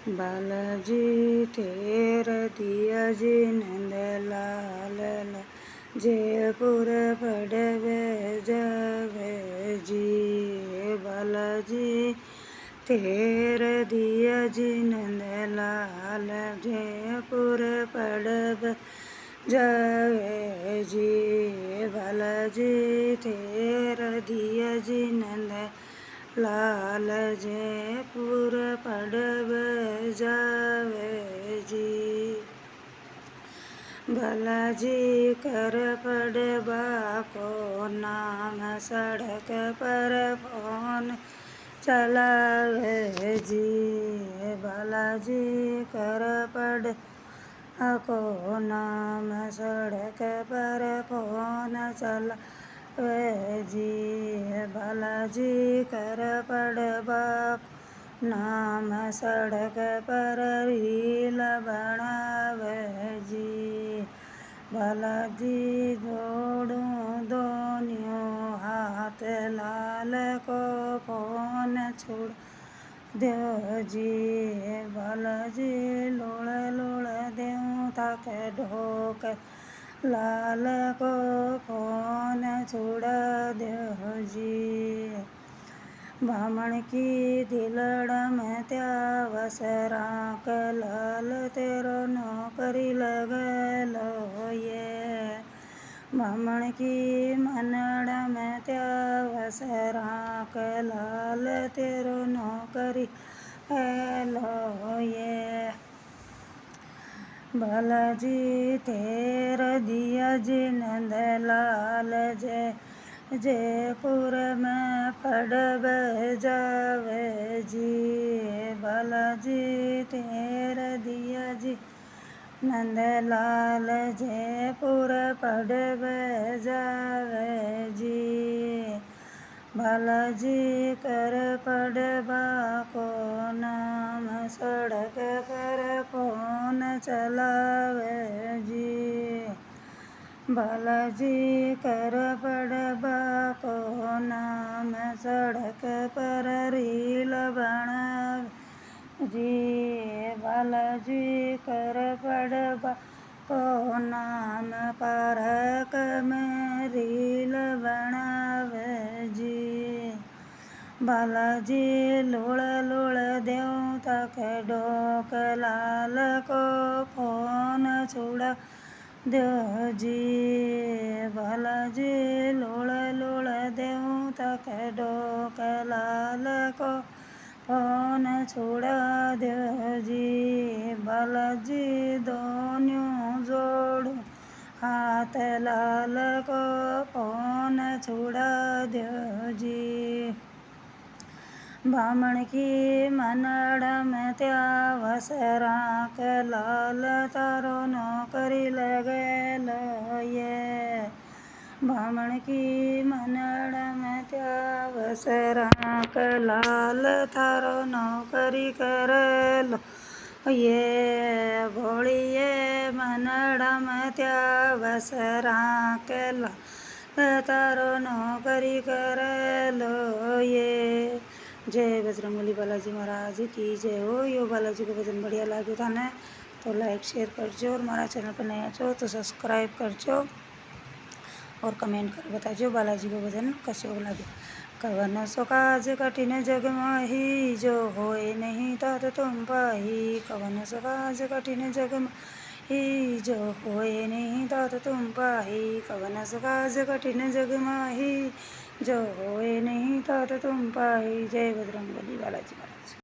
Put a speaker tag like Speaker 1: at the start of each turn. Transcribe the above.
Speaker 1: बालाजी तेर दिया जी नंदलाल जयपुर पड़वे जावे जी। बालाजी तेर दिया जी नंदलाल जयपुर पड़वे जावे जी। बालाजी तेर दिया जी नंद लाल जयपुर पड़वे जावे जी। बालाजी कर पड़वा को नाम सड़क पर फोन चलावे जी। बालाजी कर पड़वा को नाम सड़क पर फोन चलावे जी। बालाजी कर पड़वा नाम सड़क पर रील बनावे जी। बालाजी जोड़ूं दोनों हाथ लाल को फोन छोड़ दो जी। बालाजी लोड़ लोड़ देऊं तक ढोक लाल को फोन छोड़ा दो जी। बामण की दिलड़ा में त्या वसराक लाल तेरो नौकरी लगलो ये। बामण की मनड़ा में त्या वसराक लाल तेरो नौकरी लगलो ये। बालाजी तेर दिया जी नंदलाल जयपुर में पड़वे जावे जी। बालाजी तेर दिया जी नंदलाल जयपुर पड़वे जावे जी। बालाजी कर पड़वा को नाम सड़क पर फोन चलावे जी। बालाजी कर पड़वा को नाम सड़क पर रील बनावे जी। बालाजी कर पड़वा को नाम पार्क में रील बनावे जी। बालाजी लोड़ लोड़ देऊं तक ढोक लाल को फोन छोड़ा दो जी। बालाजी लोड़ लोड़ देऊं तक ढोक लाल को फोन छोड़ा दो जी। बालाजी दोनों जोड़ूं हाथ लाल को फोन छोड़ा दो जी। बामण की मनड़ में त्या वसराक लाल तारो नौकरी लगलो ये। बामण की मनड़ में त्या वसराक लाल तारो नौकरी करलो ये। भोळिये मनड़ में त्या वसराक लाल तारो नौकरी करलो ये। जय बजरंगबली बालाजी महाराज की जय हो। यो बालाजी को भजन बढ़िया लाग्यो थाने तो लाइक शेयर करजो और हमारा चैनल पर नया छो तो सब्सक्राइब करजो और कमेंट कर बताजो बालाजी को भजन कसो लाग्यो। कवन सो काज कठिन जग माही जो होए नहीं तात तुम पाही। कवन सो काज कठिन जग माही जो होए नहीं तात तुम पाही। कवन सो काज कठिन जग माही जो होए नहीं तात तुम पाही। जय बजरंगबली बालाजी महाराज।